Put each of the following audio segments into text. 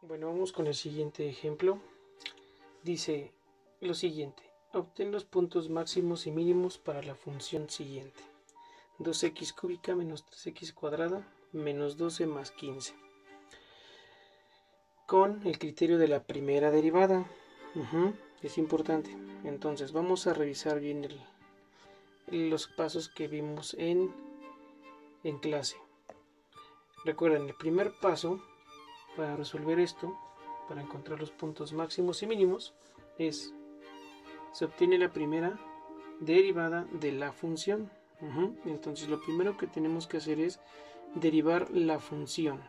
Bueno, vamos con el siguiente ejemplo. Dice lo siguiente: obtén los puntos máximos y mínimos para la función siguiente: 2x cúbica menos 3x cuadrada menos 12 más 15, con el criterio de la primera derivada. Es importante. Entonces vamos a revisar bien los pasos que vimos en clase. Recuerden, el primer paso para resolver esto, para encontrar los puntos máximos y mínimos, se obtiene la primera derivada de la función. Entonces lo primero que tenemos que hacer es derivar la función.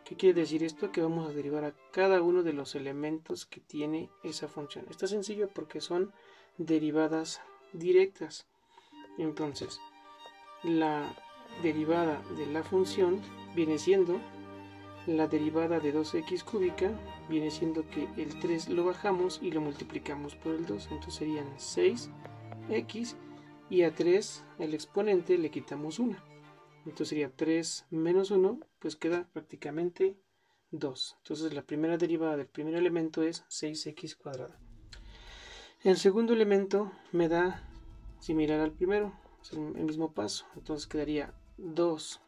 ¿Qué quiere decir esto? Que vamos a derivar a cada uno de los elementos que tiene esa función. Está sencillo porque son derivadas directas. Entonces la derivada de la función viene siendo la derivada de 2x cúbica, viene siendo que el 3 lo bajamos y lo multiplicamos por el 2, entonces serían 6x, y a 3 el exponente le quitamos 1, entonces sería 3 menos 1, pues queda prácticamente 2. Entonces la primera derivada del primer elemento es 6x cuadrada. El segundo elemento me da similar al primero, es el mismo paso, entonces quedaría 2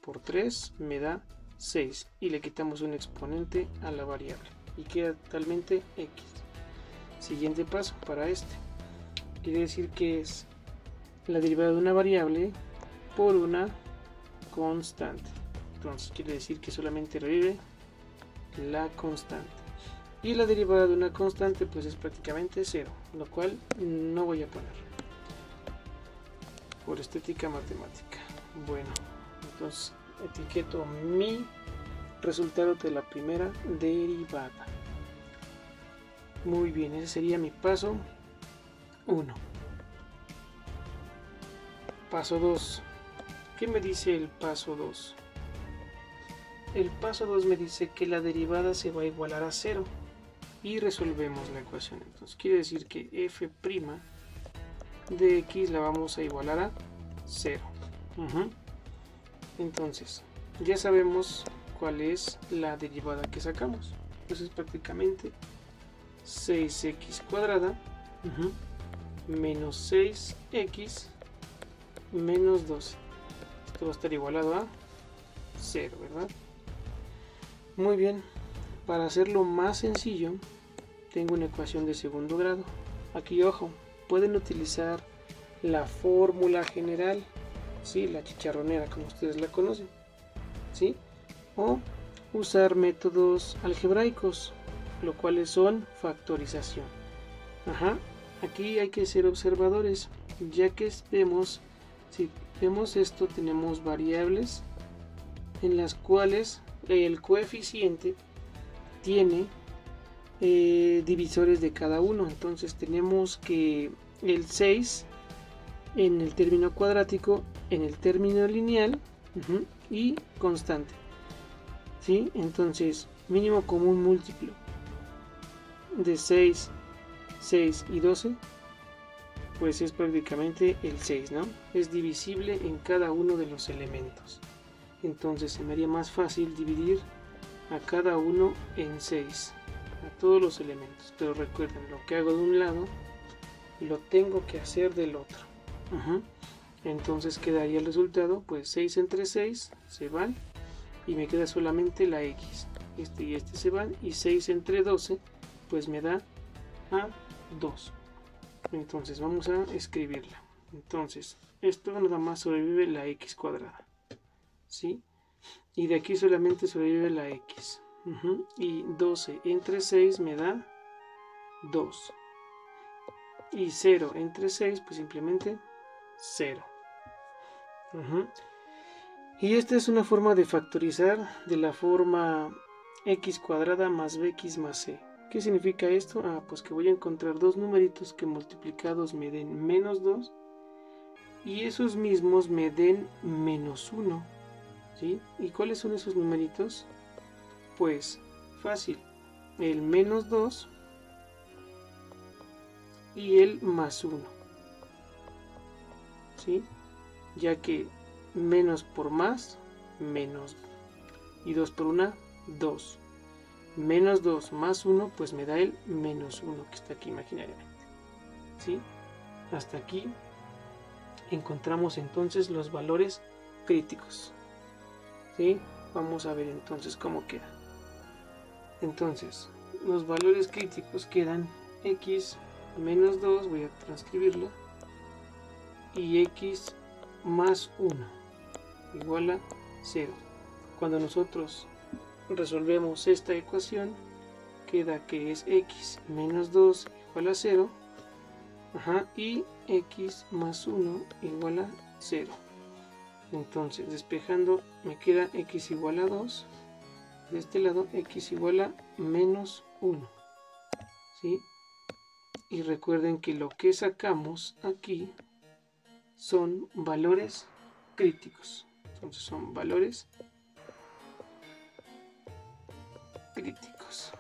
por 3 me da 6 y le quitamos un exponente a la variable y queda totalmente x. Siguiente paso para este, quiere decir que es la derivada de una variable por una constante, entonces quiere decir que solamente revive la constante, y la derivada de una constante pues es prácticamente 0, lo cual no voy a poner por estética matemática. Bueno, entonces etiqueto mi resultado de la primera derivada. Muy bien, ese sería mi paso 1. Paso 2. ¿Qué me dice el paso 2? El paso 2 me dice que la derivada se va a igualar a 0 y resolvemos la ecuación. Entonces quiere decir que f' de x la vamos a igualar a 0. Entonces ya sabemos cuál es la derivada que sacamos. Entonces prácticamente 6x cuadrada menos 6x menos 12. Esto va a estar igualado a 0, ¿verdad? Muy bien, para hacerlo más sencillo tengo una ecuación de segundo grado. Aquí, ojo, pueden utilizar la fórmula general, ¿sí? La chicharronera, como ustedes la conocen, ¿sí? O usar métodos algebraicos, lo cuales son factorización. Aquí hay que ser observadores, ya que si vemos esto, tenemos variables en las cuales el coeficiente tiene divisores de cada uno. Entonces tenemos que el 6 en el término cuadrático, en el término lineal y constante, ¿sí? Entonces mínimo común múltiplo de 6, 6 y 12 pues es prácticamente el 6, ¿no? Es divisible en cada uno de los elementos. Entonces se me haría más fácil dividir a cada uno en 6, a todos los elementos. Pero recuerden, lo que hago de un lado lo tengo que hacer del otro. Entonces quedaría el resultado, pues 6 entre 6 se van y me queda solamente la x. Este y este se van, y 6 entre 12 pues me da a 2. Entonces vamos a escribirla. Entonces esto nada más sobrevive la x cuadrada, ¿sí? Y de aquí solamente sobrevive la x. Y 12 entre 6 me da 2. Y 0 entre 6 pues simplemente 0. Y esta es una forma de factorizar de la forma x cuadrada más bx más c. ¿Qué significa esto? Pues que voy a encontrar dos numeritos que multiplicados me den menos 2 y esos mismos me den menos 1, ¿sí? ¿Y cuáles son esos numeritos? Pues fácil, el menos 2 y el más 1, ¿sí? Ya que menos por más, menos, y 2 por 1, 2. menos 2 más 1, pues me da el menos 1 que está aquí imaginariamente. ¿Sí? Hasta aquí encontramos entonces los valores críticos. ¿Sí? Vamos a ver entonces cómo queda. Entonces, los valores críticos quedan x menos 2, voy a transcribirlo, y x más 1 igual a 0. Cuando nosotros resolvemos esta ecuación, queda que es x menos 2 igual a 0, y x más 1 igual a 0. Entonces, despejando, me queda x igual a 2. De este lado, x igual a menos 1. ¿Sí? Y recuerden que lo que sacamos aquí son valores críticos. Entonces, son valores críticos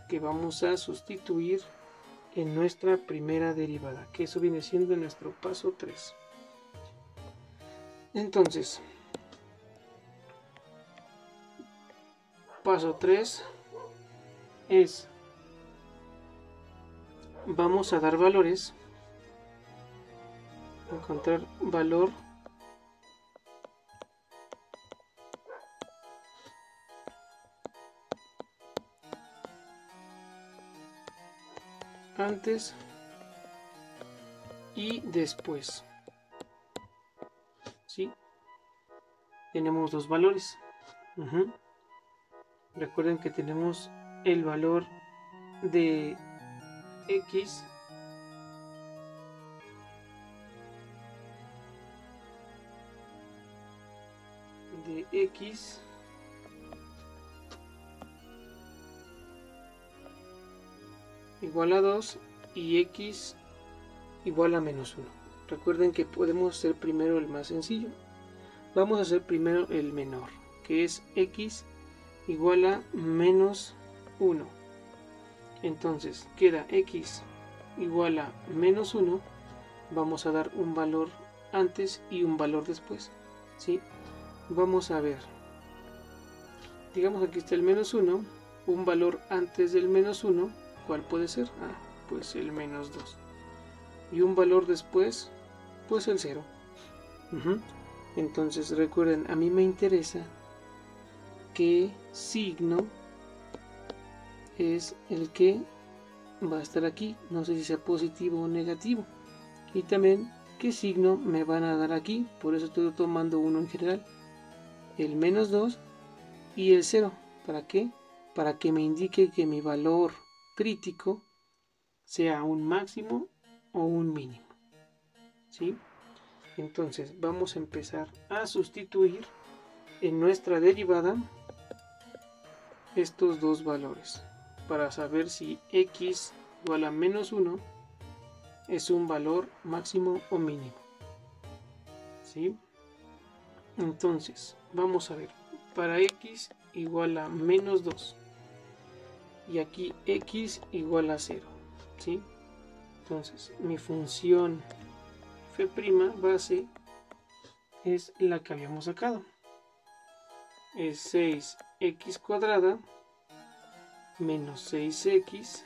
que vamos a sustituir en nuestra primera derivada, que eso viene siendo nuestro paso 3. Entonces, paso 3 es, vamos a dar valores, encontrar valor antes y después. ¿Sí? Tenemos dos valores. Recuerden que tenemos el valor de x igual a 2 y x igual a menos 1. Recuerden que podemos hacer primero el más sencillo. Vamos a hacer primero el menor, que es x igual a menos 1. Entonces queda x igual a menos 1. Vamos a dar un valor antes y un valor después. ¿Sí? Vamos a ver. Digamos aquí está el menos 1. Un valor antes del menos 1. ¿Cuál puede ser? Pues el menos 2. Y un valor después, pues el 0. Entonces recuerden, a mí me interesa qué signo es el que va a estar aquí. No sé si sea positivo o negativo. Y también qué signo me van a dar aquí. Por eso estoy tomando uno en general. El menos 2 y el 0. ¿Para qué? Para que me indique que mi valor crítico sea un máximo o un mínimo. ¿Sí? Entonces vamos a empezar a sustituir en nuestra derivada estos dos valores para saber si x igual a menos 1 es un valor máximo o mínimo. ¿Sí? Entonces vamos a ver, para x igual a menos 2 y aquí x igual a 0. ¿Sí? Entonces mi función f' base es la que habíamos sacado. Es 6x cuadrada menos 6x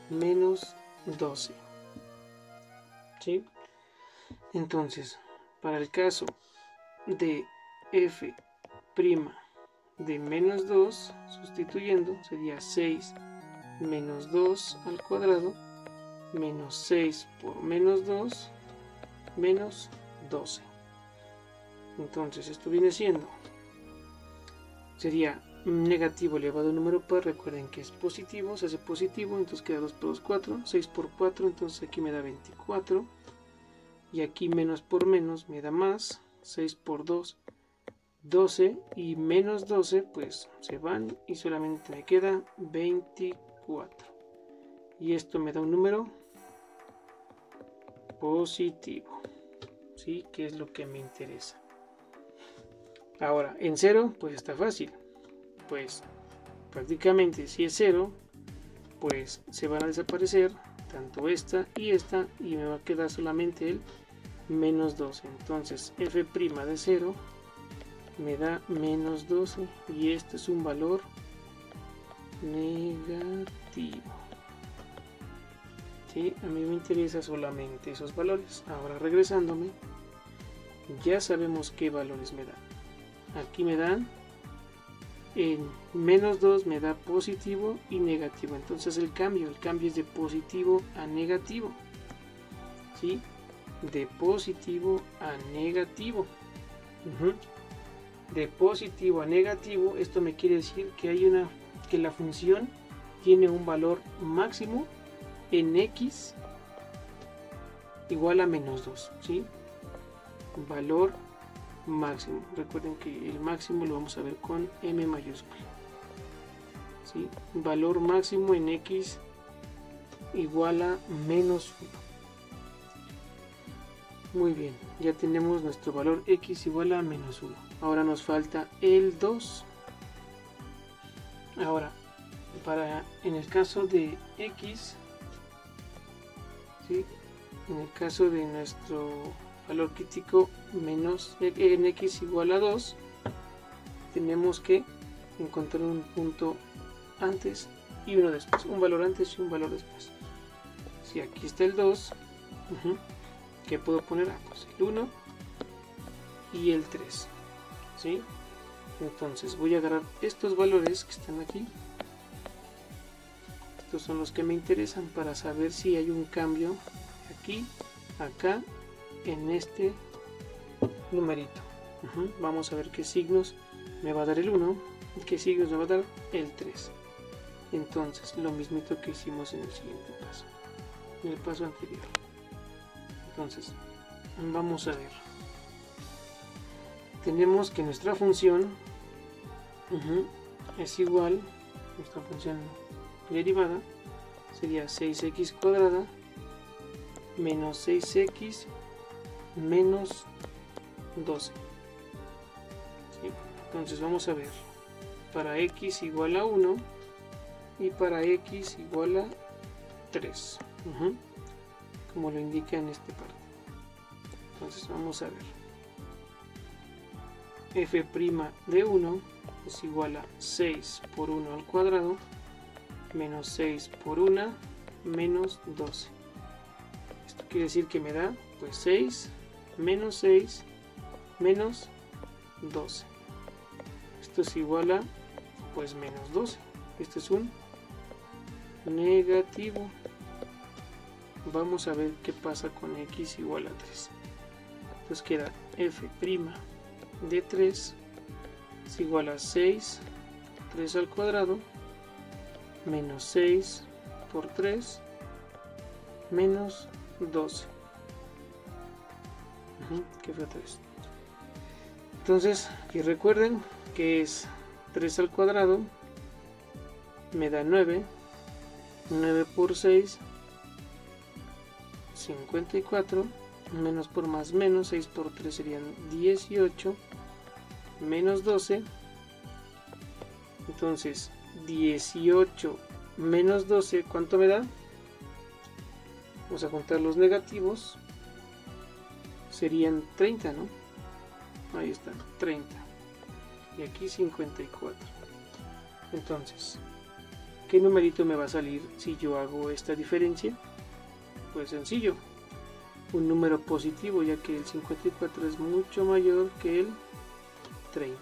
menos 12. ¿Sí? Entonces, para el caso de f' de menos 2, sustituyendo, sería 6 menos 2 al cuadrado menos 6 por menos 2 menos 12. Entonces esto viene siendo, sería negativo elevado a un número par. Recuerden que es positivo, se hace positivo, entonces queda 2 por 2, 4, 6 por 4, entonces aquí me da 24, y aquí menos por menos me da más, 6 por 2, 12, y menos 12 pues se van y solamente me queda 24, y esto me da un número positivo. ¿Sí? Que es lo que me interesa. Ahora, en 0, pues está fácil. Pues prácticamente si es 0, pues se van a desaparecer tanto esta, y me va a quedar solamente el menos 12. Entonces f' de 0 me da menos 12 y este es un valor negativo. ¿Sí? A mí me interesa solamente esos valores. Ahora regresándome, ya sabemos qué valores me dan. Aquí me dan en menos 2 me da positivo y negativo. Entonces el cambio es de positivo a negativo. ¿Sí? De positivo a negativo. De positivo a negativo, esto me quiere decir que la función tiene un valor máximo en x igual a menos 2, ¿sí? Valor máximo. Recuerden que el máximo lo vamos a ver con M mayúscula, ¿sí? Valor máximo en x igual a menos 1. Muy bien, ya tenemos nuestro valor x igual a menos 1. Ahora nos falta el 2. Ahora, en el caso de x, ¿sí? En el caso de nuestro valor crítico menos en x igual a 2, tenemos que encontrar un punto antes y uno después, un valor antes y un valor después. Si aquí está el 2, ¿qué puedo poner? Pues el 1 y el 3, ¿sí? Entonces voy a agarrar estos valores que están aquí. Estos son los que me interesan para saber si hay un cambio aquí, acá, en este numerito. Vamos a ver qué signos me va a dar el 1 y qué signos me va a dar el 3. Entonces lo mismito que hicimos en el siguiente paso, en el paso anterior. Entonces vamos a ver, tenemos que nuestra función es igual, nuestra función derivada sería 6x cuadrada menos 6x menos 12, ¿sí? Entonces vamos a ver para x igual a 1 y para x igual a 3, como lo indica en esta parte. Entonces vamos a ver, f' de 1 es igual a 6 por 1 al cuadrado menos 6 por 1 menos 12. Esto quiere decir que me da pues 6 menos 12. Esto es igual a pues menos 12. Esto es un negativo. Vamos a ver qué pasa con x igual a 3. Entonces queda f' de 3 es igual a 6 al cuadrado menos 6 por 3 menos 12, que fue 3. Entonces aquí recuerden que es 3 al cuadrado me da 9 por 6 54, menos por más menos, 6 por 3 serían 18 menos 12. Entonces 18 menos 12, ¿cuánto me da? Vamos a contar los negativos, serían 30, ¿no? Ahí está, 30. Y aquí 54. Entonces, ¿qué numerito me va a salir si yo hago esta diferencia? Pues sencillo, un número positivo, ya que el 54 es mucho mayor que el 30,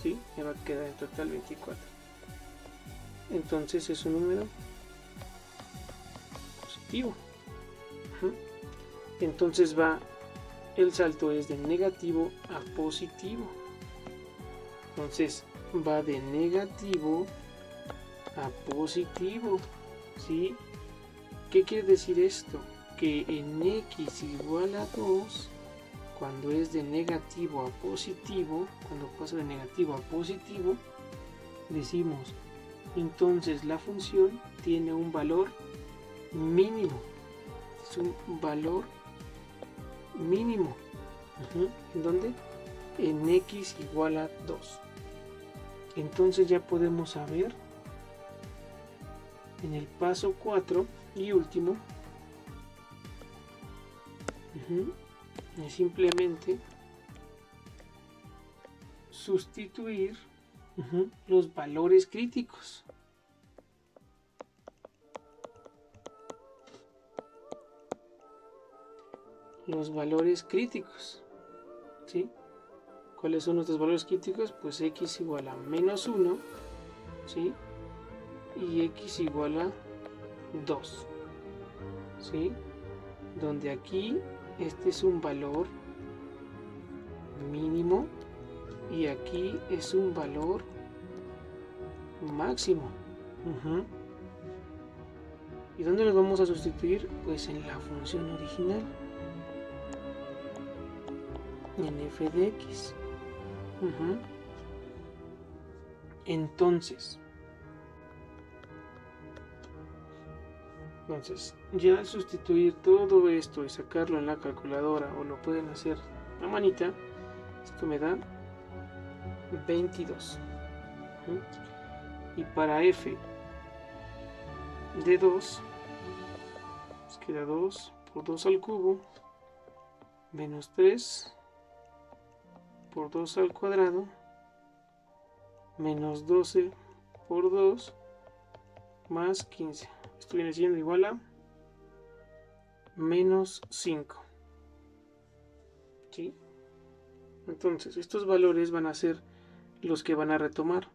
¿sí? Me va a quedar en total 24. Entonces es un número positivo. Entonces el salto es de negativo a positivo. Entonces va de negativo a positivo, ¿sí? ¿Qué quiere decir esto? Que en x igual a 2, cuando es de negativo a positivo, cuando pasa de negativo a positivo, decimos, entonces la función tiene un valor mínimo. Es un valor mínimo. ¿En dónde? En x igual a 2. Entonces ya podemos saber en el paso 4 y último, es simplemente sustituir los valores críticos. Los valores críticos, ¿sí? ¿Cuáles son nuestros valores críticos? Pues x igual a menos 1, ¿sí? Y x igual a 2, ¿sí? Donde aquí este es un valor mínimo y aquí es un valor máximo. ¿Y dónde los vamos a sustituir? Pues en la función original, en f de x. Entonces, ya al sustituir todo esto y sacarlo en la calculadora, o lo pueden hacer a manita, esto me da 22. Y para f de 2, nos queda 2 por 2 al cubo, menos 3 por 2 al cuadrado, menos 12 por 2, más 15. Esto viene siendo igual a menos 5. ¿Sí? Entonces, estos valores van a ser los que van a retomar.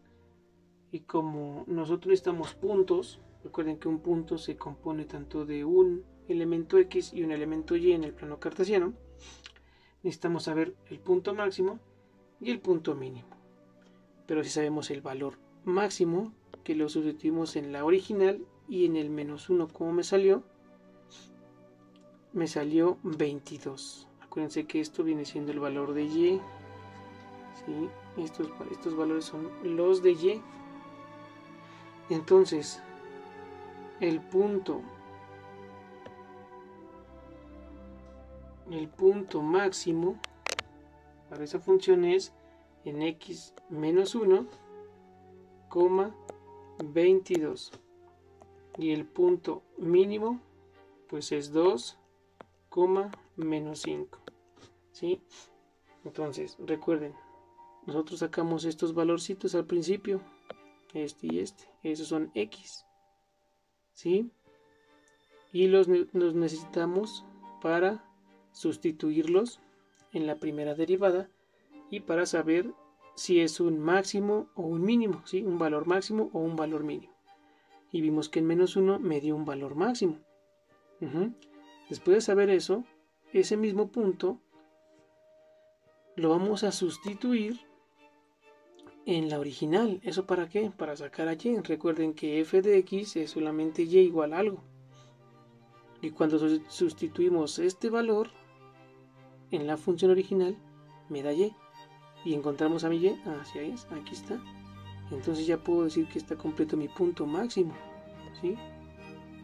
Y como nosotros necesitamos puntos, recuerden que un punto se compone tanto de un elemento x y un elemento y en el plano cartesiano. Necesitamos saber el punto máximo y el punto mínimo. Pero si sabemos el valor máximo, que lo sustituimos en la original, y en el menos 1, ¿cómo me salió? Me salió 22. Acuérdense que esto viene siendo el valor de y. ¿Sí? Estos valores son los de y. Entonces, el punto máximo para esa función es en x menos 1, 22. Y el punto mínimo pues es 2, menos 5. ¿Sí? Entonces, recuerden, nosotros sacamos estos valorcitos al principio, este y este, esos son x, ¿sí? Y los necesitamos para sustituirlos en la primera derivada y para saber si es un máximo o un mínimo, ¿sí? Un valor máximo o un valor mínimo. Y vimos que en menos 1 me dio un valor máximo. Después de saber eso, ese mismo punto lo vamos a sustituir en la original. ¿Eso para qué? Para sacar a y. Recuerden que f de x es solamente y igual a algo. Y cuando sustituimos este valor en la función original, me da y. Y encontramos a mi y. Así es, aquí está. Entonces ya puedo decir que está completo mi punto máximo, ¿sí?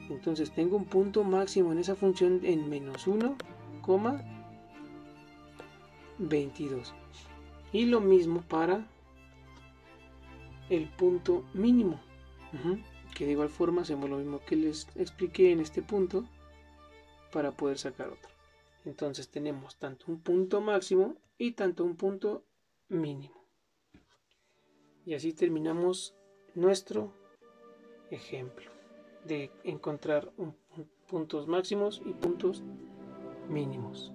Entonces tengo un punto máximo en esa función en menos 1, 22. Y lo mismo para el punto mínimo, que de igual forma hacemos lo mismo que les expliqué en este punto para poder sacar otro. Entonces tenemos tanto un punto máximo y tanto un punto mínimo. Y así terminamos nuestro ejemplo de encontrar puntos máximos y puntos mínimos.